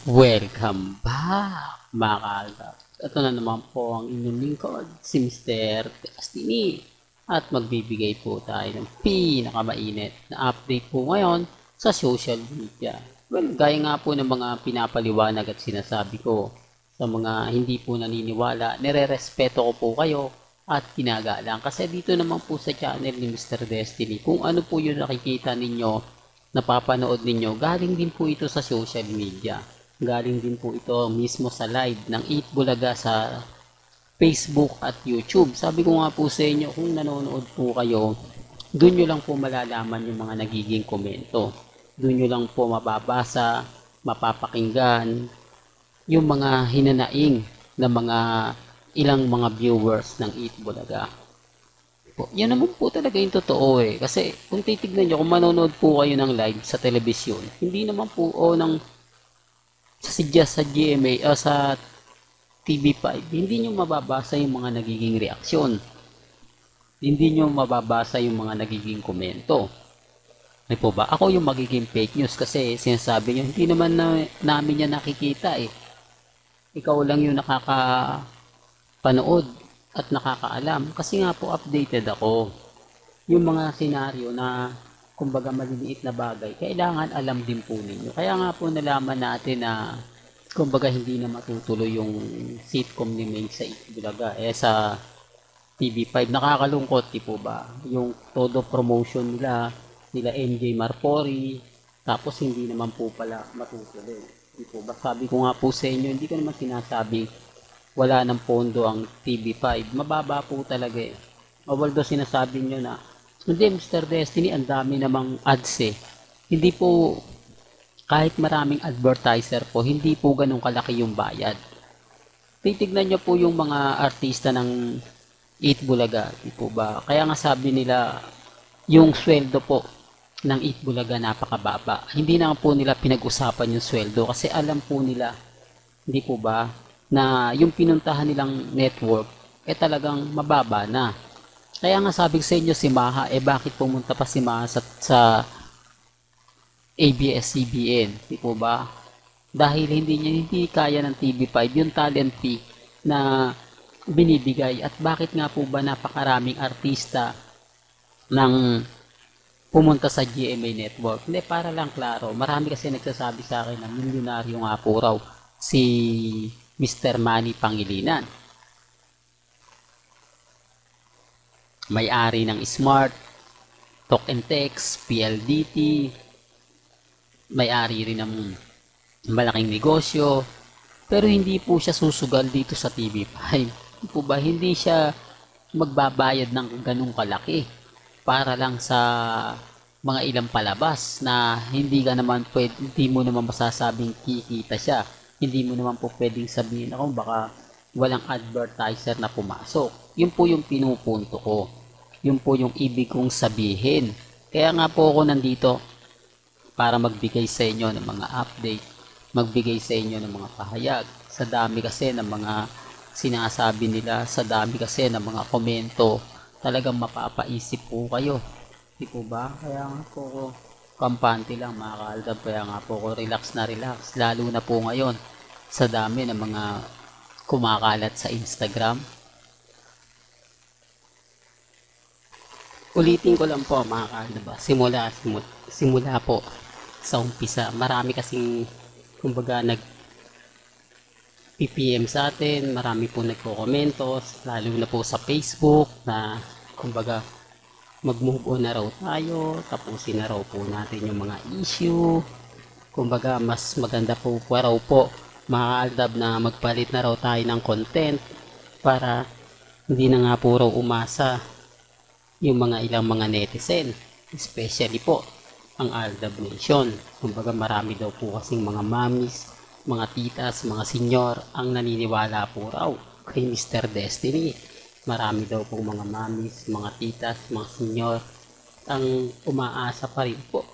Welcome back, mga kalab. Ito na naman po ang inyong lingkod, si Mr. Destiny. At magbibigay po tayo ng pinakamainit na update po ngayon sa social media. Well, gaya nga po ng mga pinapaliwanag at sinasabi ko sa mga hindi po naniniwala, nire-respeto ko po kayo at ginagalang. Kasi dito naman po sa channel ni Mr. Destiny, kung ano po yung nakikita ninyo, napapanood ninyo, galing din po ito sa social media. Galing din po ito mismo sa live ng 8 Bulaga sa Facebook at YouTube. Sabi ko nga po sa inyo, kung nanonood po kayo, doon nyo lang po malalaman yung mga nagiging komento. Doon nyo lang po mababasa, mapapakinggan yung mga hinanaing na mga ilang mga viewers ng 8 Bulaga. Yan naman po talaga yung totoo eh. Kasi kung titignan nyo, kung manonood po kayo ng live sa telebisyon, hindi naman po sa GMA o sa TV5, hindi nyo mababasa yung mga nagiging reaksyon. Hindi nyo mababasa yung mga nagiging komento. Ay po ba? Ako yung magiging fake news kasi sinasabi nyo, hindi naman namin yan nakikita eh. Ikaw lang yung nakakapanood at nakakaalam. Kasi nga po updated ako. Yung mga senaryo na kumbaga maliliit na bagay, kailangan alam din po ninyo. Kaya nga po nalaman natin na kumbaga hindi na matutuloy yung sitcom ni May sa Itbulaga sa TV5. Nakakalungkot, di po ba? Yung todo promotion nila MJ Marfori, tapos hindi naman po pala matutuloy. Di po ba? Sabi ko nga po sa inyo, hindi ko naman sinasabing wala ng pondo ang TV5. Mababa po talaga eh. Although sinasabi nyo na hindi, Mr. Destiny, ang dami namang ads eh. Hindi po, kahit maraming advertiser po, hindi po ganun kalaki yung bayad. Titignan nyo po yung mga artista ng 8 Bulaga, di po ba? Kaya nga sabi nila, yung sweldo po ng 8 Bulaga napakababa. Hindi na po nila pinag-usapan yung sweldo kasi alam po nila, hindi po ba, na yung pinuntahan nilang network, talagang mababa na. Kaya nga sabi sa inyo si Maha, bakit pumunta pa si Maha sa ABS-CBN? Di po ba? Dahil hindi kaya ng TV5 yung talent fee na binibigay. At bakit nga po ba napakaraming artista ng pumunta sa GMA Network? Hindi, para lang klaro. Marami kasi nagsasabi sa akin na milyonaryo nga po raw si Mr. Manny Pangilinan. May-ari ng Smart, Talk and Text, PLDT, may-ari rin ng malaking negosyo, pero hindi po siya susugal dito sa TV5. Hindi po ba, hindi siya magbabayad ng ganung kalaki para lang sa mga ilang palabas na hindi ka naman pwede, hindi mo naman masasabing kikita siya. Hindi mo naman po pwedeng sabihin ako baka walang advertiser na pumasok. Yun po yung pinupunto ko. Yun po yung ibig kong sabihin. Kaya nga po ako nandito para magbigay sa inyo ng mga update, magbigay sa inyo ng mga pahayag. Sa dami kasi ng mga sinasabi nila, sa dami kasi ng mga komento, talagang mapapaisip po kayo. Di po ba? Kaya nga po ko kampante lang mga kaaldab. Kaya nga po ko relax na relax. Lalo na po ngayon sa dami ng mga kumakalat sa Instagram. Ulitin ko lang po mga kaaldab. Simula po sa umpisa. Marami kasing kumbaga PPM sa atin. Marami po nagko-komento. Lalo na po sa Facebook na kumbaga mag-move on na raw tayo. Tapusin na raw po natin yung mga issue. Kumbaga mas maganda po raw po mga kaaldab na magpalit na raw tayo ng content para hindi na nga po raw umasa yung mga ilang mga netizen, especially po ang Aldab Nation. Kumbaga marami daw po kasing mga mamis, mga titas, mga senyor ang naniniwala po raw kay Mr. Destiny. Marami daw po mga mamis, mga titas, mga senyor ang umaasa pa rin po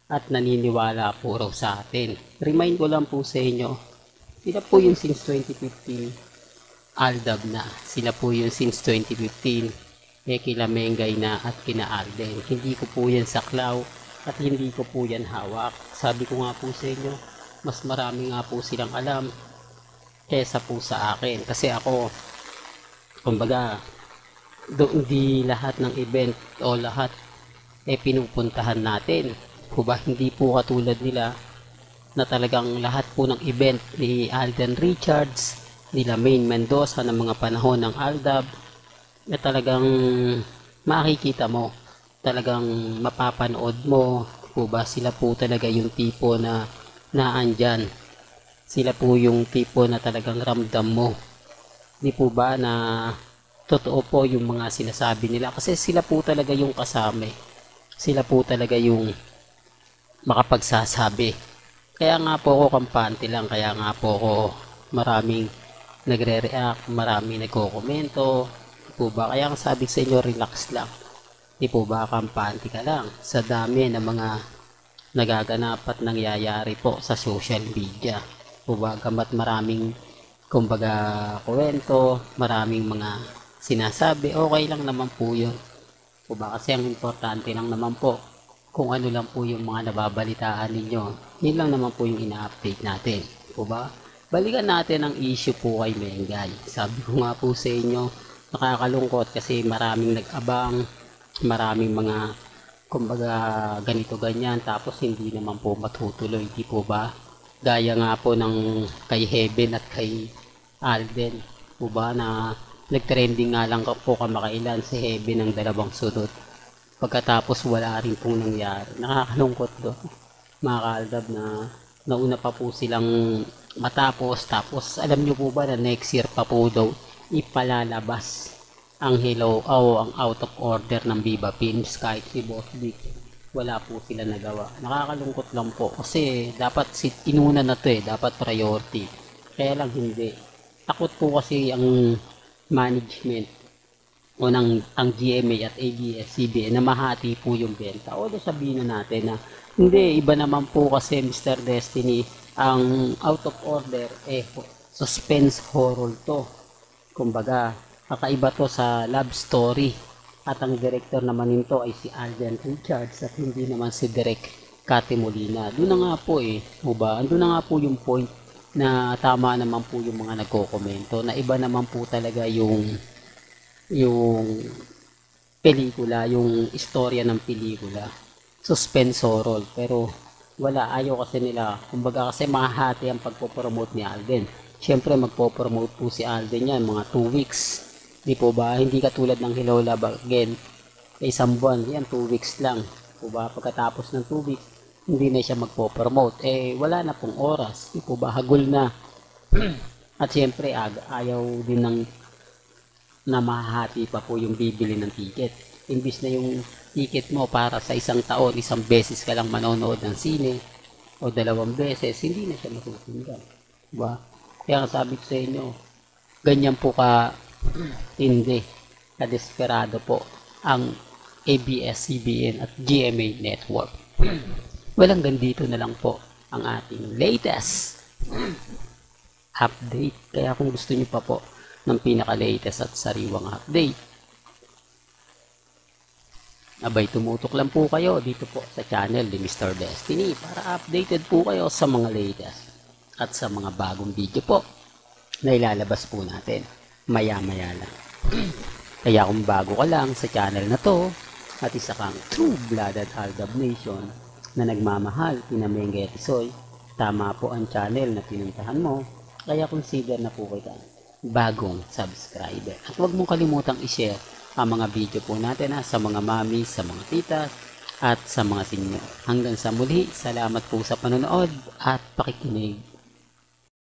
at naniniwala po raw sa atin. Remind ko lang po sa inyo, sila po yung since 2015 Aldab na. Sila po yung since 2015 kila Mengay na at kina Alden. Hindi ko po yan saklaw at hindi ko po yan hawak. Sabi ko nga po sa inyo, mas marami nga po silang alam kesa po sa akin. Kasi ako, kumbaga, hindi lahat ng event o lahat pinupuntahan natin. Kuba, hindi po katulad nila na talagang lahat po ng event ni Alden Richards, nila Maine Mendoza ng mga panahon ng Aldab, na talagang makikita mo, talagang mapapanood mo, kuba, sila po talaga yung tipo na naandyan. Sila po yung tipo na talagang ramdam mo. Di po ba na totoo po yung mga sinasabi nila, kasi sila po talaga yung kasama. Sila po talaga yung makapagsasabi. Kaya nga po ako kampante lang, kaya nga po ako maraming nagre-react, maraming nagko-komento. Di po ba? Kaya ang sabi sa inyo, relax lang. Di po ba, kampante ka lang sa dami ng mga nagaganap at nangyayari po sa social media. Po ba, gamat maraming kumbaga kwento, maraming mga sinasabi, okay lang naman po yun. Po ba, kasi ang importante lang naman po kung ano lang po yung mga nababalitaan ninyo. Yun lang naman po yung ina-update natin. Po ba? Balikan natin ang issue po kay Mengay. Sabi ko nga po sa inyo, nakakalungkot kasi maraming nag-abang, maraming mga kumbaga ganito ganyan, tapos hindi naman po matutuloy, di po ba? Gaya nga po ng kay Heaven at kay Alden, po ba, na nag-trending nga lang po kamakailan si Heaven ng dalawang sunod. Pagkatapos wala rin pong nangyari. Nakakalungkot doon, mga kaaldab, na nauna pa po silang matapos, tapos alam nyo po ba na next year pa po daw ipalalabas ang Hello ang out of order ng Viva Films, kahit si Boss Vic wala po sila nagawa. Nakakalungkot lang po kasi dapat inuna na to dapat priority, kaya lang hindi. Takot po kasi ang management o ang GMA at ABS-CBN na mahati po yung benta. O sabihin na natin na hindi, iba naman po kasi Mr. Destiny, ang out of order suspense horror to. Kumbaga, kakaiba to sa love story. At ang director naman nito ay si Alden Richards at hindi naman si Direk Kati Molina. Doon na nga po diba? Doon na nga po yung point na tama naman po yung mga nagko-komento na iba naman po talaga yung pelikula, yung istorya ng pelikula. Suspense horror. Pero wala, ayaw kasi nila. Kumbaga kasi mahati ang pagpo-promote ni Alden. Siyempre magpo-promote po si Alden yan, mga 2 weeks. Di po ba? Hindi katulad ng Hello Love Again. Isang buwan, yan 2 weeks lang. Po ba? Pagkatapos ng 2 weeks, hindi na siya magpo-promote. Wala na pong oras. Di po ba? Hagul na. At siyempre, ayaw din ng na mahahati pa po yung bibili ng ticket. Imbis na yung ticket mo para sa isang taon, isang beses ka lang manonood ng sine o 2 beses, hindi na siya masusundan. Diba? Kaya sabi ko sa inyo, ganyan po ka hindi, ka-desperado po ang ABS-CBN at GMA Network. Walang gandito na lang po ang ating latest update. Kaya kung gusto niyo pa po ng pinaka-latest at sariwang update, abay tumutok lang po kayo dito po sa channel ni Mr. Destiny para updated po kayo sa mga latest at sa mga bagong video po na ilalabas po natin maya-maya lang. Kaya kung bago ka lang sa channel na to at isa kang true-blooded Aldab Nation na nagmamahal kina Mengay at Isoy, tama po ang channel na pinuntahan mo, kaya consider na po kita bagong subscriber. At huwag mong kalimutang i-share ang mga video po natin sa mga mami, sa mga titas, at sa mga senior. Hanggang sa muli, salamat po sa panonood at pakikinig.